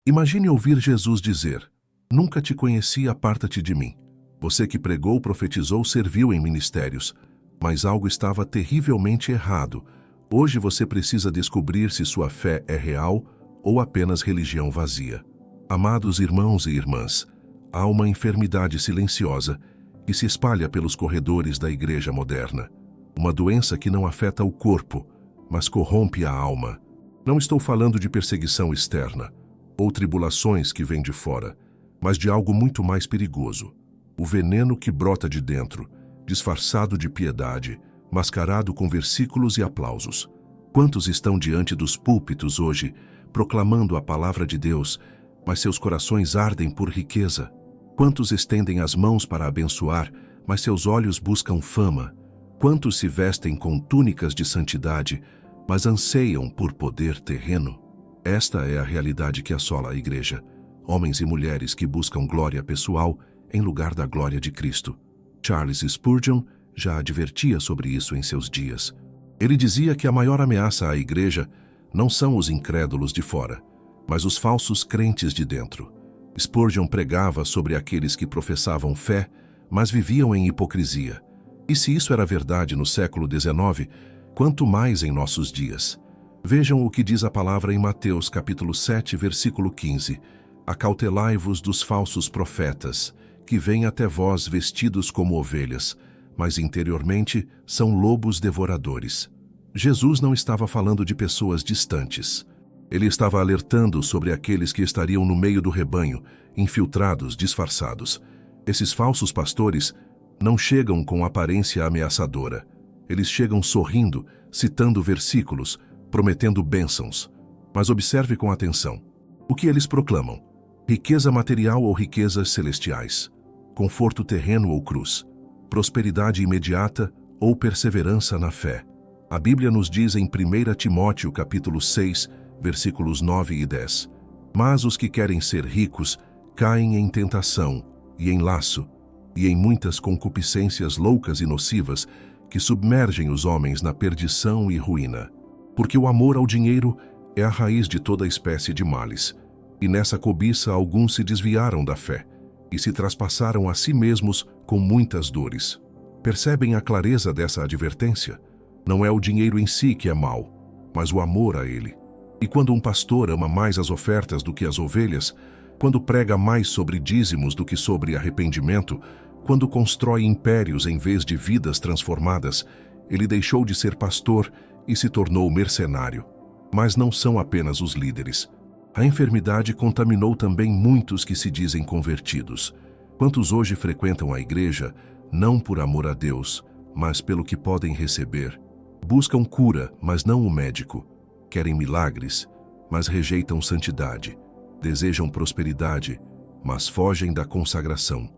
Imagine ouvir Jesus dizer: "Nunca te conheci, aparta-te de mim." Você que pregou, profetizou, serviu em ministérios, mas algo estava terrivelmente errado. Hoje você precisa descobrir se sua fé é real ou apenas religião vazia. Amados irmãos e irmãs, há uma enfermidade silenciosa que se espalha pelos corredores da igreja moderna. Uma doença que não afeta o corpo, mas corrompe a alma. Não estou falando de perseguição externa ou tribulações que vêm de fora, mas de algo muito mais perigoso. O veneno que brota de dentro, disfarçado de piedade, mascarado com versículos e aplausos. Quantos estão diante dos púlpitos hoje, proclamando a palavra de Deus, mas seus corações ardem por riqueza? Quantos estendem as mãos para abençoar, mas seus olhos buscam fama? Quantos se vestem com túnicas de santidade, mas anseiam por poder terreno? Esta é a realidade que assola a igreja. Homens e mulheres que buscam glória pessoal em lugar da glória de Cristo. Charles Spurgeon já advertia sobre isso em seus dias. Ele dizia que a maior ameaça à igreja não são os incrédulos de fora, mas os falsos crentes de dentro. Spurgeon pregava sobre aqueles que professavam fé, mas viviam em hipocrisia. E se isso era verdade no século XIX, quanto mais em nossos dias. Vejam o que diz a palavra em Mateus capítulo 7, versículo 15. Acautelai-vos dos falsos profetas, que vêm até vós vestidos como ovelhas, mas interiormente são lobos devoradores. Jesus não estava falando de pessoas distantes. Ele estava alertando sobre aqueles que estariam no meio do rebanho, infiltrados, disfarçados. Esses falsos pastores não chegam com aparência ameaçadora. Eles chegam sorrindo, citando versículos, prometendo bênçãos. Mas observe com atenção. O que eles proclamam? Riqueza material ou riquezas celestiais? Conforto terreno ou cruz? Prosperidade imediata ou perseverança na fé? A Bíblia nos diz em 1 Timóteo capítulo 6, versículos 9 e 10. Mas os que querem ser ricos caem em tentação e em laço e em muitas concupiscências loucas e nocivas que submergem os homens na perdição e ruína. Porque o amor ao dinheiro é a raiz de toda espécie de males. E nessa cobiça alguns se desviaram da fé e se traspassaram a si mesmos com muitas dores. Percebem a clareza dessa advertência? Não é o dinheiro em si que é mau, mas o amor a ele. E quando um pastor ama mais as ofertas do que as ovelhas, quando prega mais sobre dízimos do que sobre arrependimento, quando constrói impérios em vez de vidas transformadas, ele deixou de ser pastor e se tornou mercenário. Mas não são apenas os líderes. A enfermidade contaminou também muitos que se dizem convertidos. Quantos hoje frequentam a igreja, não por amor a Deus, mas pelo que podem receber? Buscam cura, mas não o médico. Querem milagres, mas rejeitam santidade. Desejam prosperidade, mas fogem da consagração.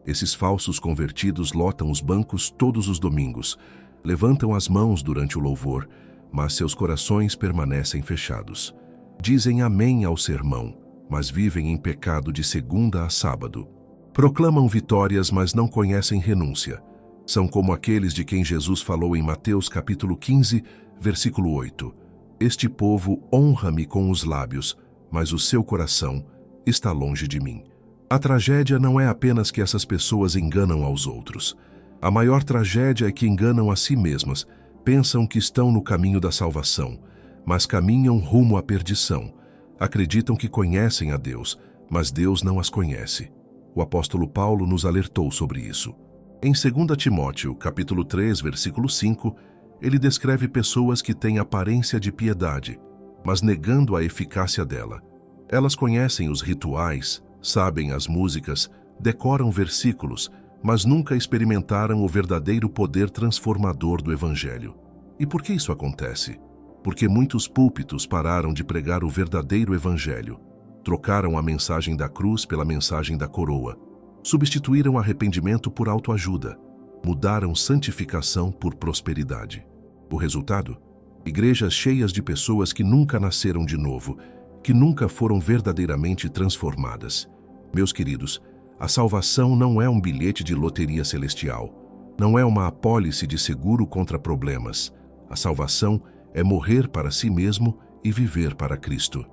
Esses falsos convertidos lotam os bancos todos os domingos, levantam as mãos durante o louvor, mas seus corações permanecem fechados. Dizem amém ao sermão, mas vivem em pecado de segunda a sábado. Proclamam vitórias, mas não conhecem renúncia. São como aqueles de quem Jesus falou em Mateus capítulo 15, versículo 8. Este povo honra-me com os lábios, mas o seu coração está longe de mim. A tragédia não é apenas que essas pessoas enganam aos outros. A maior tragédia é que enganam a si mesmas, pensam que estão no caminho da salvação, mas caminham rumo à perdição. Acreditam que conhecem a Deus, mas Deus não as conhece. O apóstolo Paulo nos alertou sobre isso. Em 2 Timóteo, capítulo 3, versículo 5, ele descreve pessoas que têm aparência de piedade, mas negando a eficácia dela. Elas conhecem os rituais, sabem as músicas, decoram versículos, mas nunca experimentaram o verdadeiro poder transformador do Evangelho. E por que isso acontece? Porque muitos púlpitos pararam de pregar o verdadeiro Evangelho, trocaram a mensagem da cruz pela mensagem da coroa, substituíram arrependimento por autoajuda, mudaram santificação por prosperidade. O resultado? Igrejas cheias de pessoas que nunca nasceram de novo, que nunca foram verdadeiramente transformadas. Meus queridos, a salvação não é um bilhete de loteria celestial, não é uma apólice de seguro contra problemas. A salvação é morrer para si mesmo e viver para Cristo.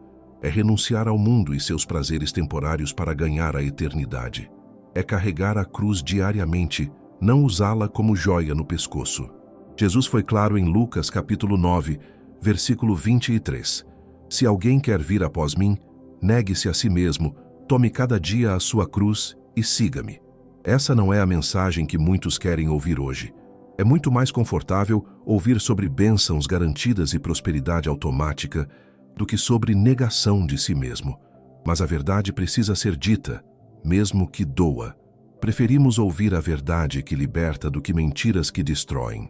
É renunciar ao mundo e seus prazeres temporários para ganhar a eternidade. É carregar a cruz diariamente, não usá-la como joia no pescoço. Jesus foi claro em Lucas capítulo 9, versículo 23. Se alguém quer vir após mim, negue-se a si mesmo, tome cada dia a sua cruz e siga-me. Essa não é a mensagem que muitos querem ouvir hoje. É muito mais confortável ouvir sobre bênçãos garantidas e prosperidade automática do que sobre negação de si mesmo. Mas a verdade precisa ser dita, mesmo que doa. Preferimos ouvir a verdade que liberta do que mentiras que destroem.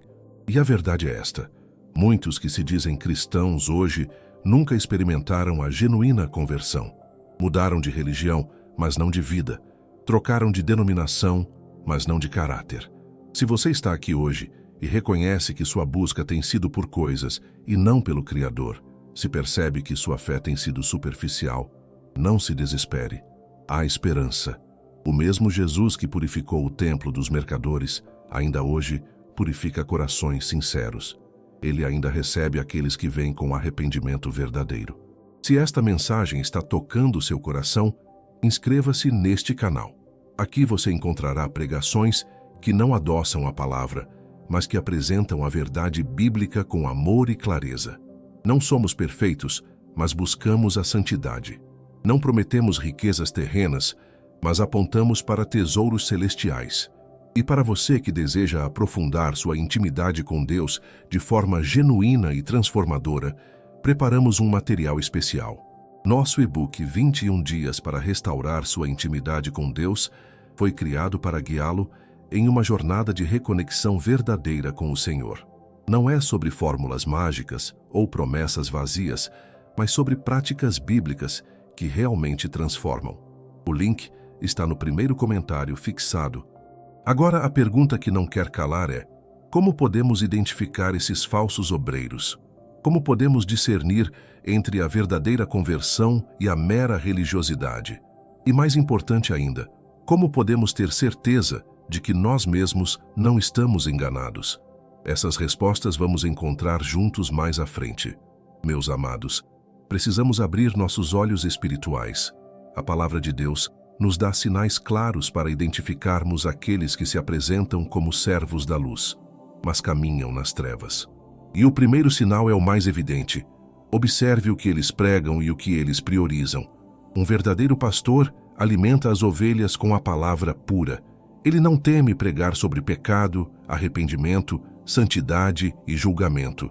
E a verdade é esta: muitos que se dizem cristãos hoje nunca experimentaram a genuína conversão. Mudaram de religião, mas não de vida. Trocaram de denominação, mas não de caráter. Se você está aqui hoje e reconhece que sua busca tem sido por coisas e não pelo Criador, se percebe que sua fé tem sido superficial, não se desespere. Há esperança. O mesmo Jesus que purificou o templo dos mercadores, ainda hoje purifica corações sinceros. Ele ainda recebe aqueles que vêm com arrependimento verdadeiro. Se esta mensagem está tocando seu coração, inscreva-se neste canal. Aqui você encontrará pregações que não adoçam a palavra, mas que apresentam a verdade bíblica com amor e clareza. Não somos perfeitos, mas buscamos a santidade. Não prometemos riquezas terrenas, mas apontamos para tesouros celestiais. E para você que deseja aprofundar sua intimidade com Deus de forma genuína e transformadora, preparamos um material especial. Nosso e-book 21 dias para restaurar sua intimidade com Deus foi criado para guiá-lo em uma jornada de reconexão verdadeira com o Senhor. Não é sobre fórmulas mágicas ou promessas vazias, mas sobre práticas bíblicas que realmente transformam. O link está no primeiro comentário fixado. Agora, a pergunta que não quer calar é: como podemos identificar esses falsos obreiros? Como podemos discernir entre a verdadeira conversão e a mera religiosidade? E mais importante ainda, como podemos ter certeza de que nós mesmos não estamos enganados? Essas respostas vamos encontrar juntos mais à frente. Meus amados, precisamos abrir nossos olhos espirituais. A palavra de Deus nos dá sinais claros para identificarmos aqueles que se apresentam como servos da luz, mas caminham nas trevas. E o primeiro sinal é o mais evidente. Observe o que eles pregam e o que eles priorizam. Um verdadeiro pastor alimenta as ovelhas com a palavra pura. Ele não teme pregar sobre pecado, arrependimento, santidade e julgamento.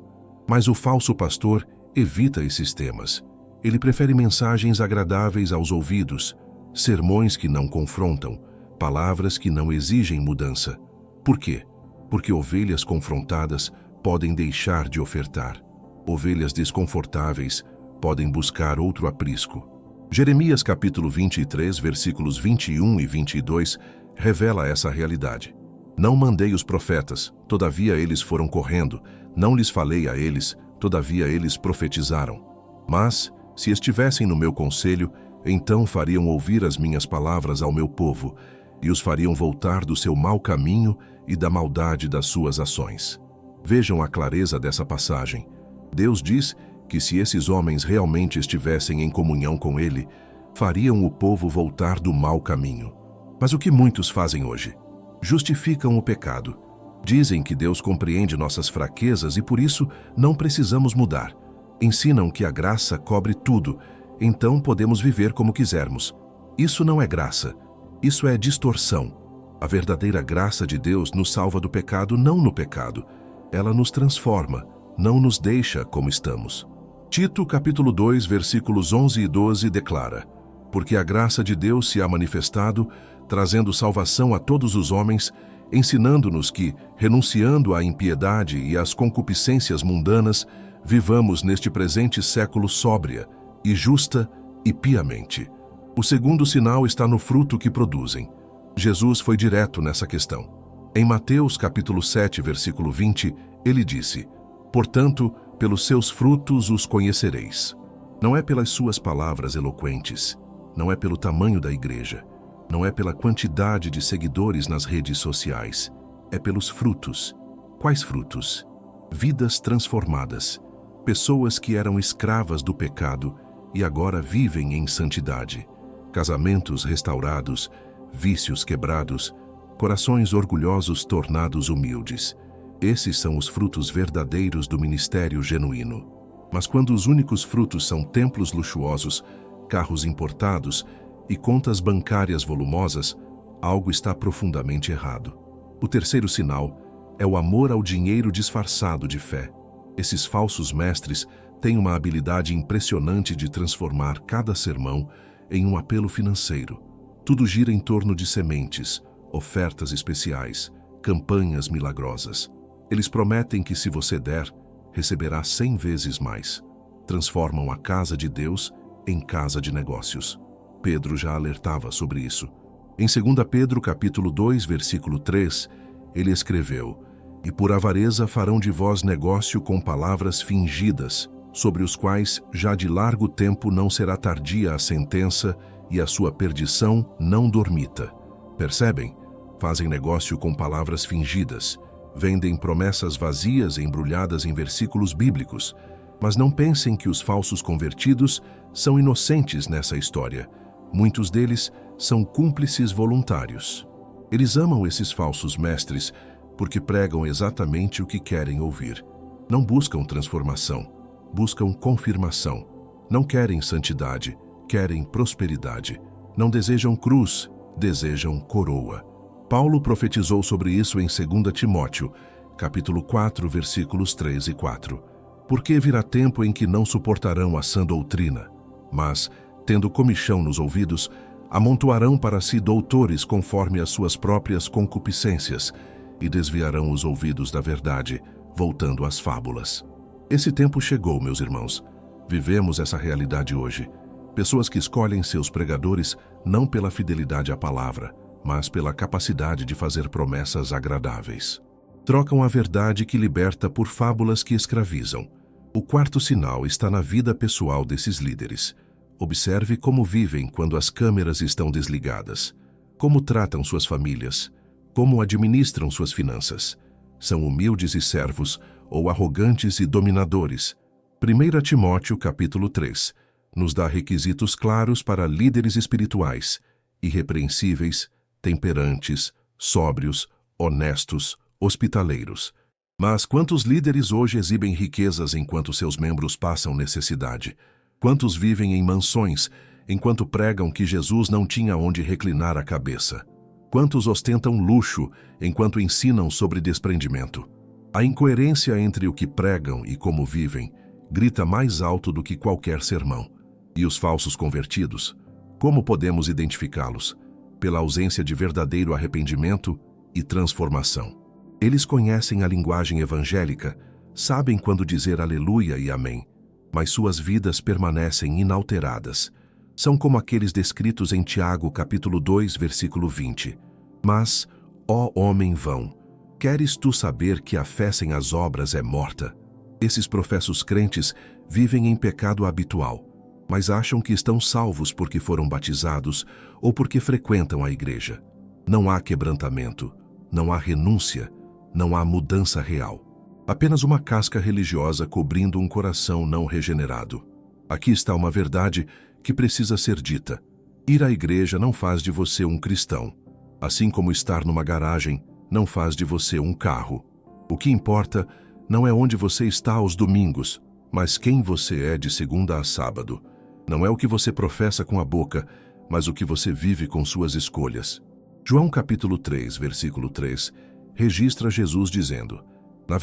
Mas o falso pastor evita esses temas. Ele prefere mensagens agradáveis aos ouvidos, sermões que não confrontam, palavras que não exigem mudança. Por quê? Porque ovelhas confrontadas podem deixar de ofertar. Ovelhas desconfortáveis podem buscar outro aprisco. Jeremias capítulo 23, versículos 21 e 22, revela essa realidade. Não mandei os profetas, todavia eles foram correndo. Não lhes falei a eles, todavia eles profetizaram. Mas, se estivessem no meu conselho, então fariam ouvir as minhas palavras ao meu povo, e os fariam voltar do seu mau caminho e da maldade das suas ações. Vejam a clareza dessa passagem. Deus diz que se esses homens realmente estivessem em comunhão com Ele, fariam o povo voltar do mau caminho. Mas o que muitos fazem hoje? Justificam o pecado. Dizem que Deus compreende nossas fraquezas e por isso não precisamos mudar. Ensinam que a graça cobre tudo, então podemos viver como quisermos. Isso não é graça, isso é distorção. A verdadeira graça de Deus nos salva do pecado, não no pecado. Ela nos transforma, não nos deixa como estamos. Tito capítulo 2, versículos 11 e 12 declara: porque a graça de Deus se há manifestado, trazendo salvação a todos os homens, ensinando-nos que, renunciando à impiedade e às concupiscências mundanas, vivamos neste presente século sóbria, e justa e piamente. O segundo sinal está no fruto que produzem. Jesus foi direto nessa questão. Em Mateus capítulo 7, versículo 20, ele disse: portanto, pelos seus frutos os conhecereis. Não é pelas suas palavras eloquentes, não é pelo tamanho da igreja, não é pela quantidade de seguidores nas redes sociais, é pelos frutos. Quais frutos? Vidas transformadas. Pessoas que eram escravas do pecado e agora vivem em santidade. Casamentos restaurados, vícios quebrados, corações orgulhosos tornados humildes. Esses são os frutos verdadeiros do ministério genuíno. Mas quando os únicos frutos são templos luxuosos, carros importados e contas bancárias volumosas, algo está profundamente errado. O terceiro sinal é o amor ao dinheiro disfarçado de fé. Esses falsos mestres têm uma habilidade impressionante de transformar cada sermão em um apelo financeiro. Tudo gira em torno de sementes, ofertas especiais, campanhas milagrosas. Eles prometem que se você der, receberá 100 vezes mais. Transformam a casa de Deus em casa de negócios. Pedro já alertava sobre isso. Em 2 Pedro capítulo 2, versículo 3, ele escreveu: "E por avareza farão de vós negócio com palavras fingidas, sobre os quais já de largo tempo não será tardia a sentença e a sua perdição não dormita." Percebem? Fazem negócio com palavras fingidas. Vendem promessas vazias embrulhadas em versículos bíblicos. Mas não pensem que os falsos convertidos são inocentes nessa história. Muitos deles são cúmplices voluntários. Eles amam esses falsos mestres porque pregam exatamente o que querem ouvir. Não buscam transformação, buscam confirmação. Não querem santidade, querem prosperidade. Não desejam cruz, desejam coroa. Paulo profetizou sobre isso em 2 Timóteo, capítulo 4, versículos 3 e 4. "Porque virá tempo em que não suportarão a sã doutrina, mas, tendo comichão nos ouvidos, amontoarão para si doutores conforme as suas próprias concupiscências, e desviarão os ouvidos da verdade, voltando às fábulas." Esse tempo chegou, meus irmãos. Vivemos essa realidade hoje. Pessoas que escolhem seus pregadores não pela fidelidade à palavra, mas pela capacidade de fazer promessas agradáveis. Trocam a verdade que liberta por fábulas que escravizam. O quarto sinal está na vida pessoal desses líderes. Observe como vivem quando as câmeras estão desligadas. Como tratam suas famílias. Como administram suas finanças. São humildes e servos ou arrogantes e dominadores. 1 Timóteo capítulo 3 nos dá requisitos claros para líderes espirituais, irrepreensíveis, temperantes, sóbrios, honestos, hospitaleiros. Mas quantos líderes hoje exibem riquezas enquanto seus membros passam necessidade? Quantos vivem em mansões enquanto pregam que Jesus não tinha onde reclinar a cabeça? Quantos ostentam luxo enquanto ensinam sobre desprendimento? A incoerência entre o que pregam e como vivem grita mais alto do que qualquer sermão. E os falsos convertidos? Como podemos identificá-los? Pela ausência de verdadeiro arrependimento e transformação. Eles conhecem a linguagem evangélica, sabem quando dizer aleluia e amém, mas suas vidas permanecem inalteradas. São como aqueles descritos em Tiago capítulo 2, versículo 20. "Mas, ó homem vão, queres tu saber que a fé sem as obras é morta?" Esses professos crentes vivem em pecado habitual, mas acham que estão salvos porque foram batizados ou porque frequentam a igreja. Não há quebrantamento, não há renúncia, não há mudança real. Apenas uma casca religiosa cobrindo um coração não regenerado. Aqui está uma verdade que precisa ser dita. Ir à igreja não faz de você um cristão, assim como estar numa garagem não faz de você um carro. O que importa não é onde você está aos domingos, mas quem você é de segunda a sábado. Não é o que você professa com a boca, mas o que você vive com suas escolhas. João capítulo 3, versículo 3, registra Jesus dizendo: na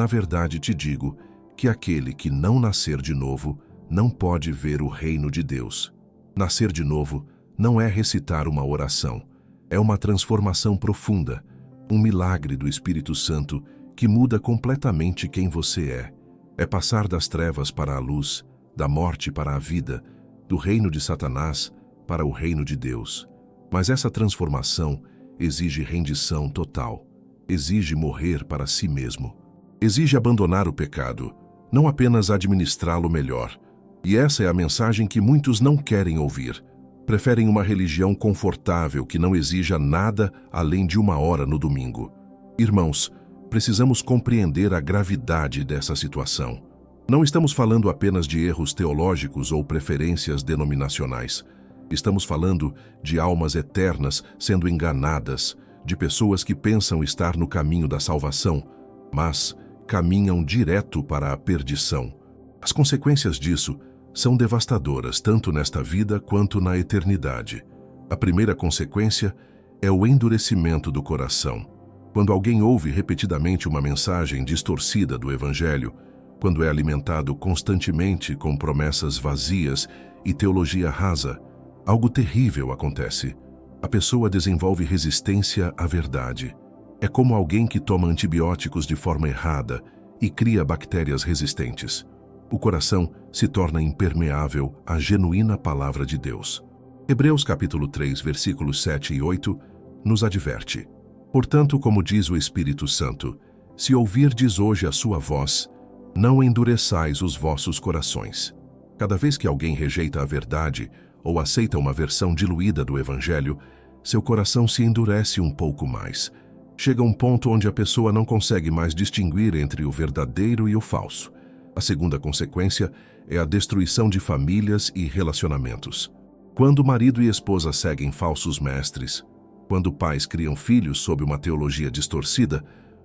verdade te digo, que aquele que não nascer de novo não pode ver o reino de Deus." Nascer de novo não é recitar uma oração, é uma transformação profunda, um milagre do Espírito Santo que muda completamente quem você é. É passar das trevas para a luz, da morte para a vida, do reino de Satanás para o reino de Deus. Mas essa transformação exige rendição total, exige morrer para si mesmo, exige abandonar o pecado, não apenas administrá-lo melhor. E essa é a mensagem que muitos não querem ouvir. Preferem uma religião confortável que não exija nada além de 1 hora no domingo. Irmãos, precisamos compreender a gravidade dessa situação. Não estamos falando apenas de erros teológicos ou preferências denominacionais. Estamos falando de almas eternas sendo enganadas, de pessoas que pensam estar no caminho da salvação, mas caminham direto para a perdição. As consequências disso são devastadoras, tanto nesta vida quanto na eternidade. A primeira consequência é o endurecimento do coração. Quando alguém ouve repetidamente uma mensagem distorcida do Evangelho, quando é alimentado constantemente com promessas vazias e teologia rasa, algo terrível acontece. A pessoa desenvolve resistência à verdade. É como alguém que toma antibióticos de forma errada e cria bactérias resistentes. O coração se torna impermeável à genuína palavra de Deus. Hebreus capítulo 3, versículos 7 e 8, nos adverte: Portanto, como diz o Espírito Santo, se ouvirdes hoje a sua voz, não endureçais os vossos corações. Cada vez que alguém rejeita a verdade ou aceita uma versão diluída do Evangelho, seu coração se endurece um pouco mais. Chega um ponto onde a pessoa não consegue mais distinguir entre o verdadeiro e o falso. A segunda consequência é a destruição de famílias e relacionamentos. Quando marido e esposa seguem falsos mestres, quando pais criam filhos sob uma teologia distorcida,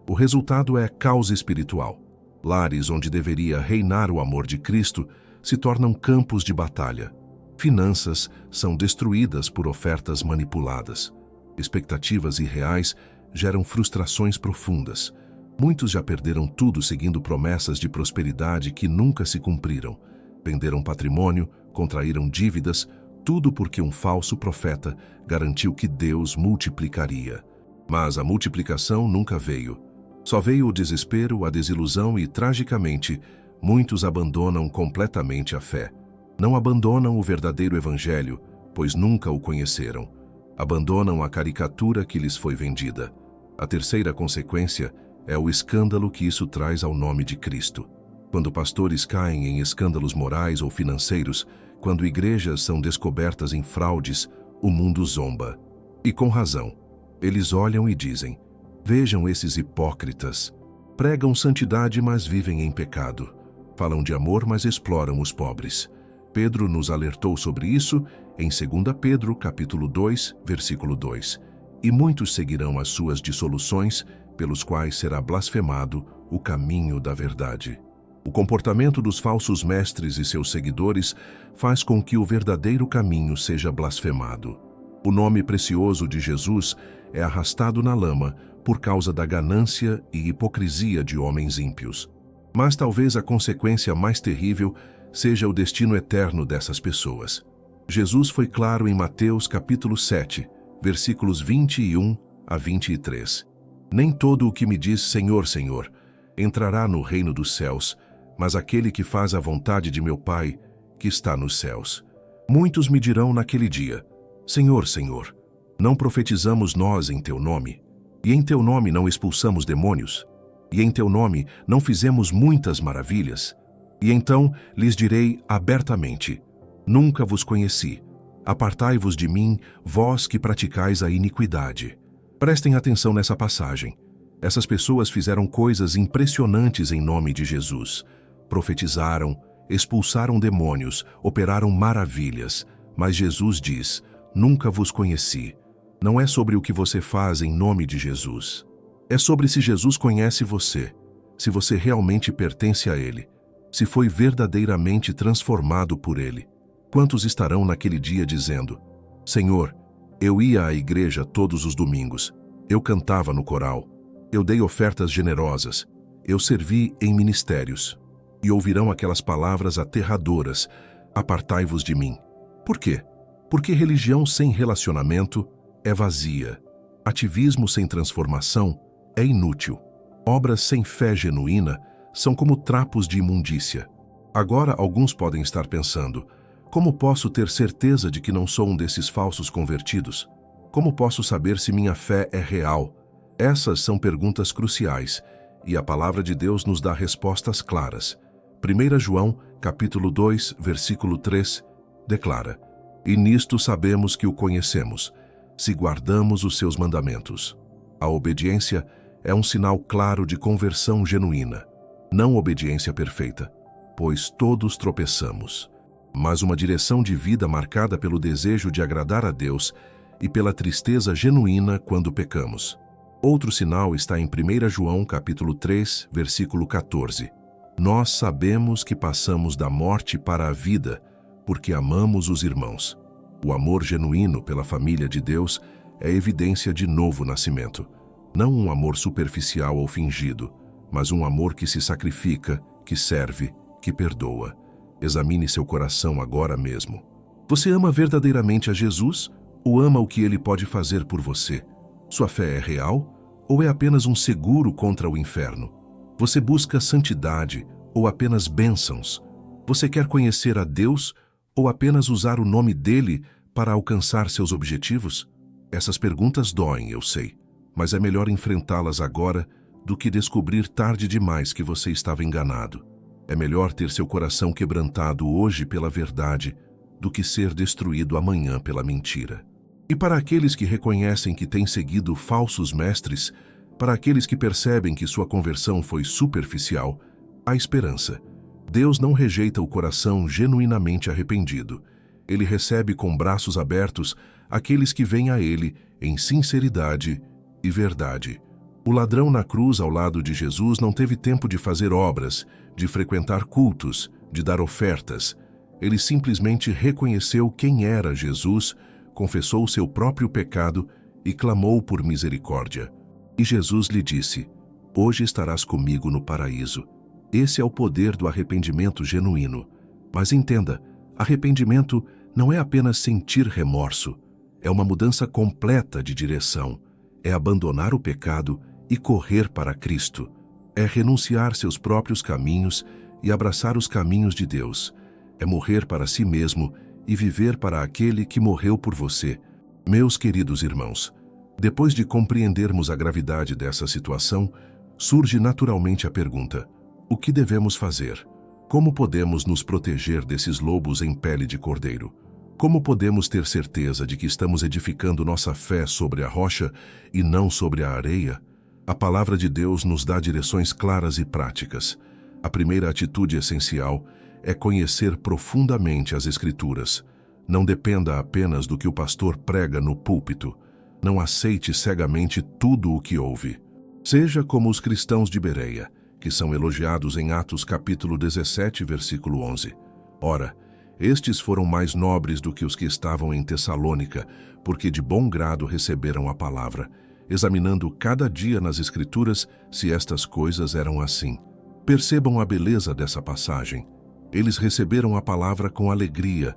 o resultado é caos espiritual. Lares onde deveria reinar o amor de Cristo se tornam campos de batalha. Finanças são destruídas por ofertas manipuladas. Expectativas irreais geram frustrações profundas. Muitos já perderam tudo seguindo promessas de prosperidade que nunca se cumpriram. Venderam patrimônio, contraíram dívidas, tudo porque um falso profeta garantiu que Deus multiplicaria. Mas a multiplicação nunca veio. Só veio o desespero, a desilusão e, tragicamente, muitos abandonam completamente a fé. Não abandonam o verdadeiro evangelho, pois nunca o conheceram. Abandonam a caricatura que lhes foi vendida. A terceira consequência é o escândalo que isso traz ao nome de Cristo. Quando pastores caem em escândalos morais ou financeiros, quando igrejas são descobertas em fraudes, o mundo zomba. E com razão. Eles olham e dizem: vejam esses hipócritas. Pregam santidade, mas vivem em pecado. Falam de amor, mas exploram os pobres. Pedro nos alertou sobre isso em 2 Pedro, capítulo 2, versículo 2. E muitos seguirão as suas dissoluções, pelos quais será blasfemado o caminho da verdade. O comportamento dos falsos mestres e seus seguidores faz com que o verdadeiro caminho seja blasfemado. O nome precioso de Jesus é arrastado na lama por causa da ganância e hipocrisia de homens ímpios. Mas talvez a consequência mais terrível seja o destino eterno dessas pessoas. Jesus foi claro em Mateus capítulo 7, versículos 21 a 23. Nem todo o que me diz Senhor, Senhor, entrará no reino dos céus, mas aquele que faz a vontade de meu Pai, que está nos céus. Muitos me dirão naquele dia: Senhor, Senhor, não profetizamos nós em teu nome? E em teu nome não expulsamos demônios? E em teu nome não fizemos muitas maravilhas? E então lhes direi abertamente: nunca vos conheci. Apartai-vos de mim, vós que praticais a iniquidade. Prestem atenção nessa passagem. Essas pessoas fizeram coisas impressionantes em nome de Jesus. Profetizaram, expulsaram demônios, operaram maravilhas. Mas Jesus diz: nunca vos conheci. Não é sobre o que você faz em nome de Jesus. É sobre se Jesus conhece você, se você realmente pertence a Ele, se foi verdadeiramente transformado por Ele. Quantos estarão naquele dia dizendo: Senhor, eu ia à igreja todos os domingos, eu cantava no coral, eu dei ofertas generosas, eu servi em ministérios. E ouvirão aquelas palavras aterradoras: apartai-vos de mim. Por quê? Porque religião sem relacionamento é vazia. Ativismo sem transformação é inútil. Obras sem fé genuína são como trapos de imundícia. Agora alguns podem estar pensando: como posso ter certeza de que não sou um desses falsos convertidos? Como posso saber se minha fé é real? Essas são perguntas cruciais, e a palavra de Deus nos dá respostas claras. 1 João, capítulo 2, versículo 3, declara: E nisto sabemos que o conhecemos, se guardamos os seus mandamentos. A obediência é um sinal claro de conversão genuína, não obediência perfeita. pois todos tropeçamos. Mas uma direção de vida marcada pelo desejo de agradar a Deus e pela tristeza genuína quando pecamos. Outro sinal está em 1 João capítulo 3, versículo 14. Nós sabemos que passamos da morte para a vida, porque amamos os irmãos. O amor genuíno pela família de Deus é evidência de novo nascimento. Não um amor superficial ou fingido, mas um amor que se sacrifica, que serve, que perdoa. Examine seu coração agora mesmo. Você ama verdadeiramente a Jesus ou ama o que ele pode fazer por você? Sua fé é real ou é apenas um seguro contra o inferno? Você busca santidade ou apenas bênçãos? Você quer conhecer a Deus ou apenas usar o nome dele para alcançar seus objetivos? Essas perguntas doem, eu sei, mas é melhor enfrentá-las agora do que descobrir tarde demais que você estava enganado. É melhor ter seu coração quebrantado hoje pela verdade do que ser destruído amanhã pela mentira. E para aqueles que reconhecem que têm seguido falsos mestres, para aqueles que percebem que sua conversão foi superficial, há esperança. Deus não rejeita o coração genuinamente arrependido. Ele recebe com braços abertos aqueles que vêm a ele em sinceridade e verdade. O ladrão na cruz ao lado de Jesus não teve tempo de fazer obras, de frequentar cultos, de dar ofertas. Ele simplesmente reconheceu quem era Jesus, confessou seu próprio pecado e clamou por misericórdia. E Jesus lhe disse: hoje estarás comigo no paraíso. Esse é o poder do arrependimento genuíno. Mas entenda, arrependimento não é apenas sentir remorso. É uma mudança completa de direção. É abandonar o pecado e correr para Cristo. É renunciar seus próprios caminhos e abraçar os caminhos de Deus. É morrer para si mesmo e viver para aquele que morreu por você. Meus queridos irmãos, depois de compreendermos a gravidade dessa situação, surge naturalmente a pergunta: o que devemos fazer? Como podemos nos proteger desses lobos em pele de cordeiro? Como podemos ter certeza de que estamos edificando nossa fé sobre a rocha e não sobre a areia? A palavra de Deus nos dá direções claras e práticas. A primeira atitude essencial é conhecer profundamente as Escrituras. Não dependa apenas do que o pastor prega no púlpito. Não aceite cegamente tudo o que ouve. Seja como os cristãos de Bereia, que são elogiados em Atos capítulo 17, versículo 11. Ora, estes foram mais nobres do que os que estavam em Tessalônica, porque de bom grado receberam a palavra, examinando cada dia nas Escrituras se estas coisas eram assim. Percebam a beleza dessa passagem. Eles receberam a palavra com alegria,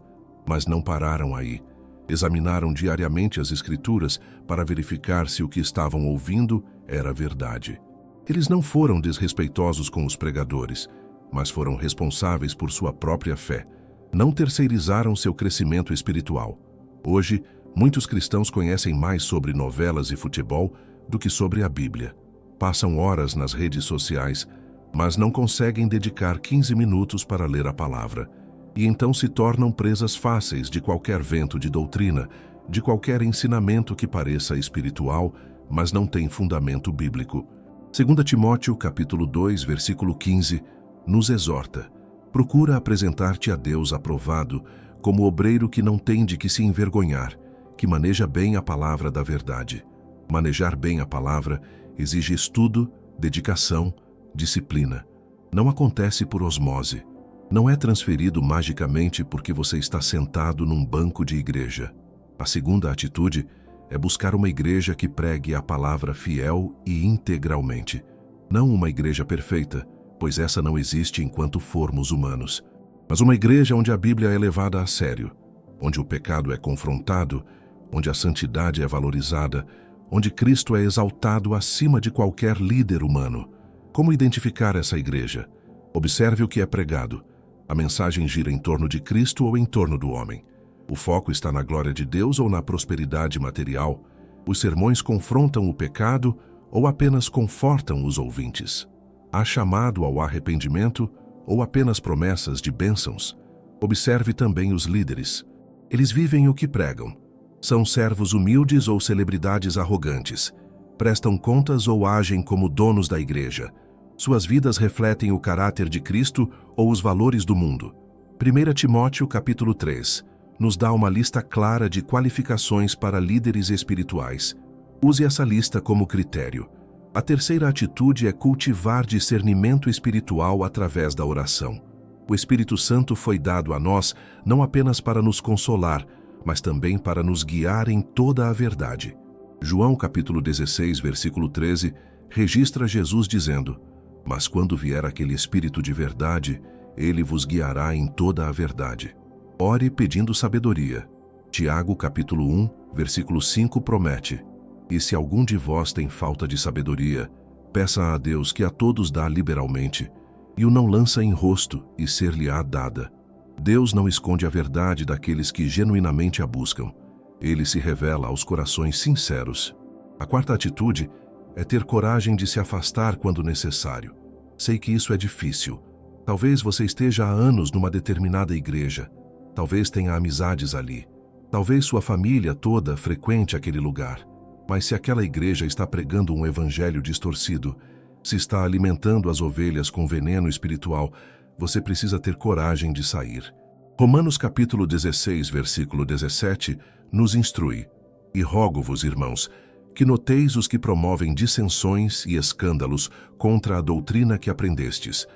mas não pararam aí. Examinaram diariamente as Escrituras para verificar se o que estavam ouvindo era verdade. Eles não foram desrespeitosos com os pregadores, mas foram responsáveis por sua própria fé. Não terceirizaram seu crescimento espiritual. Hoje, muitos cristãos conhecem mais sobre novelas e futebol do que sobre a Bíblia. Passam horas nas redes sociais, mas não conseguem dedicar 15 minutos para ler a palavra. E então se tornam presas fáceis de qualquer vento de doutrina, de qualquer ensinamento que pareça espiritual, mas não tem fundamento bíblico. 2 Timóteo, capítulo 2, versículo 15, nos exorta: procura apresentar-te a Deus aprovado, como obreiro que não tem de que se envergonhar, que maneja bem a palavra da verdade. Manejar bem a palavra exige estudo, dedicação, disciplina. Não acontece por osmose. Não é transferido magicamente porque você está sentado num banco de igreja. A segunda atitude é buscar uma igreja que pregue a palavra fiel e integralmente. Não uma igreja perfeita, pois essa não existe enquanto formos humanos. Mas uma igreja onde a Bíblia é levada a sério, onde o pecado é confrontado, onde a santidade é valorizada, onde Cristo é exaltado acima de qualquer líder humano. Como identificar essa igreja? Observe o que é pregado. A mensagem gira em torno de Cristo ou em torno do homem? O foco está na glória de Deus ou na prosperidade material? Os sermões confrontam o pecado ou apenas confortam os ouvintes? Há chamado ao arrependimento ou apenas promessas de bênçãos? Observe também os líderes. Eles vivem o que pregam. São servos humildes ou celebridades arrogantes? Prestam contas ou agem como donos da igreja? Suas vidas refletem o caráter de Cristo ou os valores do mundo? 1 Timóteo capítulo 3 nos dá uma lista clara de qualificações para líderes espirituais. Use essa lista como critério. A terceira atitude é cultivar discernimento espiritual através da oração. O Espírito Santo foi dado a nós não apenas para nos consolar, mas também para nos guiar em toda a verdade. João capítulo 16, versículo 13, registra Jesus dizendo: "Mas quando vier aquele Espírito de verdade, ele vos guiará em toda a verdade." Ore pedindo sabedoria. Tiago capítulo 1, versículo 5 promete: "E se algum de vós tem falta de sabedoria, peça a Deus que a todos dá liberalmente, e o não lança em rosto, e ser-lhe-á dada." Deus não esconde a verdade daqueles que genuinamente a buscam. Ele se revela aos corações sinceros. A quarta atitude é ter coragem de se afastar quando necessário. Sei que isso é difícil. Talvez você esteja há anos numa determinada igreja. Talvez tenha amizades ali. Talvez sua família toda frequente aquele lugar. Mas se aquela igreja está pregando um evangelho distorcido, se está alimentando as ovelhas com veneno espiritual, você precisa ter coragem de sair. Romanos capítulo 16, versículo 17, nos instrui: "E rogo-vos, irmãos, que noteis os que promovem dissensões e escândalos contra a doutrina que aprendestes.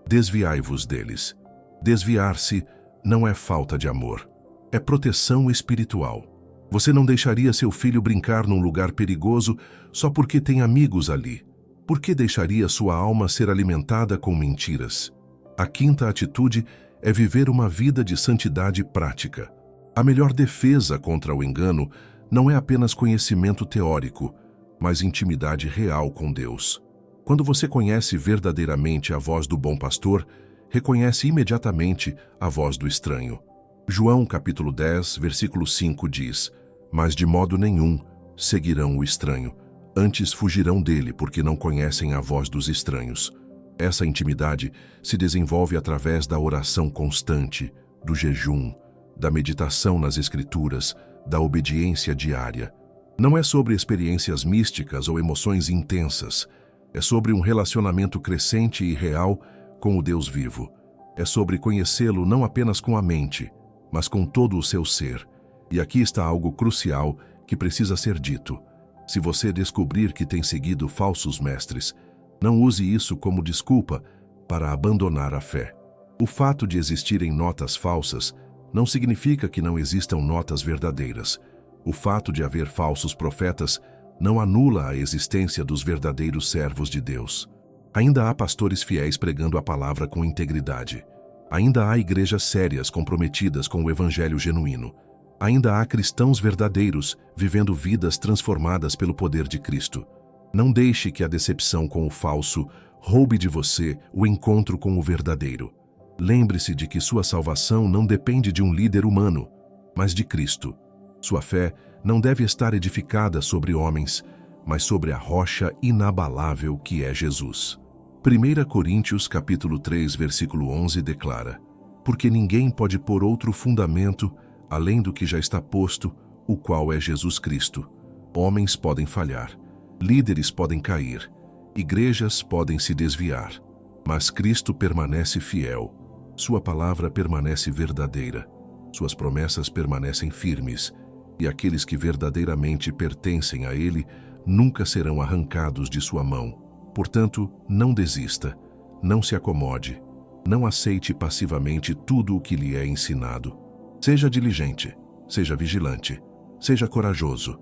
Desviai-vos deles." Desviar-se não é falta de amor, é proteção espiritual. Você não deixaria seu filho brincar num lugar perigoso só porque tem amigos ali. Por que deixaria sua alma ser alimentada com mentiras? A quinta atitude é viver uma vida de santidade prática. A melhor defesa contra o engano não é apenas conhecimento teórico, mas intimidade real com Deus. Quando você conhece verdadeiramente a voz do bom pastor, reconhece imediatamente a voz do estranho. João capítulo 10, versículo 5 diz: "Mas de modo nenhum seguirão o estranho, antes fugirão dele, porque não conhecem a voz dos estranhos." Essa intimidade se desenvolve através da oração constante, do jejum, da meditação nas Escrituras, da obediência diária. Não é sobre experiências místicas ou emoções intensas. É sobre um relacionamento crescente e real com o Deus vivo. É sobre conhecê-lo não apenas com a mente, mas com todo o seu ser. E aqui está algo crucial que precisa ser dito. Se você descobrir que tem seguido falsos mestres, não use isso como desculpa para abandonar a fé. O fato de existirem notas falsas não significa que não existam notas verdadeiras. O fato de haver falsos profetas não anula a existência dos verdadeiros servos de Deus. Ainda há pastores fiéis pregando a palavra com integridade. Ainda há igrejas sérias comprometidas com o evangelho genuíno. Ainda há cristãos verdadeiros vivendo vidas transformadas pelo poder de Cristo. Não deixe que a decepção com o falso roube de você o encontro com o verdadeiro. Lembre-se de que sua salvação não depende de um líder humano, mas de Cristo. Sua fé não deve estar edificada sobre homens, mas sobre a rocha inabalável que é Jesus. 1 Coríntios capítulo 3, versículo 11 declara: "Porque ninguém pode pôr outro fundamento além do que já está posto, o qual é Jesus Cristo. Homens podem falhar, líderes podem cair, igrejas podem se desviar, mas Cristo permanece fiel. Sua palavra permanece verdadeira, suas promessas permanecem firmes, e aqueles que verdadeiramente pertencem a Ele nunca serão arrancados de sua mão. Portanto, não desista, não se acomode, não aceite passivamente tudo o que lhe é ensinado. Seja diligente, seja vigilante, seja corajoso.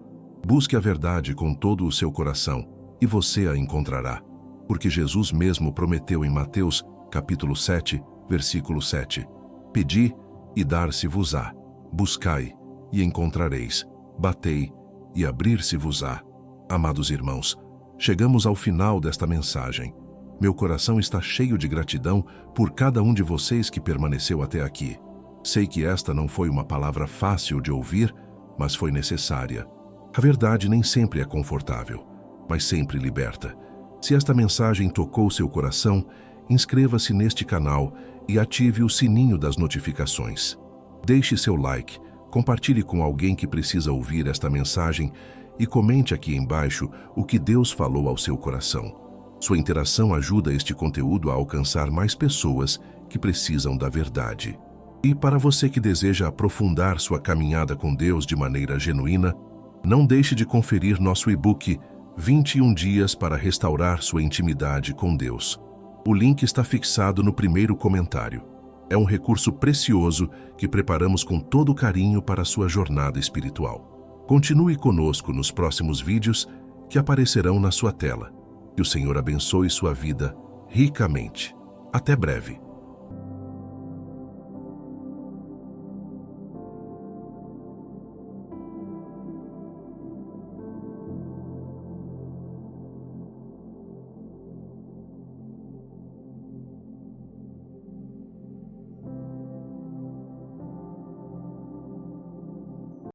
Busque a verdade com todo o seu coração, e você a encontrará, porque Jesus mesmo prometeu em Mateus capítulo 7, versículo 7, "Pedi e dar-se-vos-á, buscai e encontrareis, batei e abrir-se-vos-á." Amados irmãos, chegamos ao final desta mensagem. Meu coração está cheio de gratidão por cada um de vocês que permaneceu até aqui. Sei que esta não foi uma palavra fácil de ouvir, mas foi necessária. A verdade nem sempre é confortável, mas sempre liberta. Se esta mensagem tocou seu coração, inscreva-se neste canal e ative o sininho das notificações. Deixe seu like, compartilhe com alguém que precisa ouvir esta mensagem e comente aqui embaixo o que Deus falou ao seu coração. Sua interação ajuda este conteúdo a alcançar mais pessoas que precisam da verdade. E para você que deseja aprofundar sua caminhada com Deus de maneira genuína, não deixe de conferir nosso e-book 21 Dias para Restaurar Sua Intimidade com Deus. O link está fixado no primeiro comentário. É um recurso precioso que preparamos com todo carinho para a sua jornada espiritual. Continue conosco nos próximos vídeos que aparecerão na sua tela. Que o Senhor abençoe sua vida ricamente. Até breve.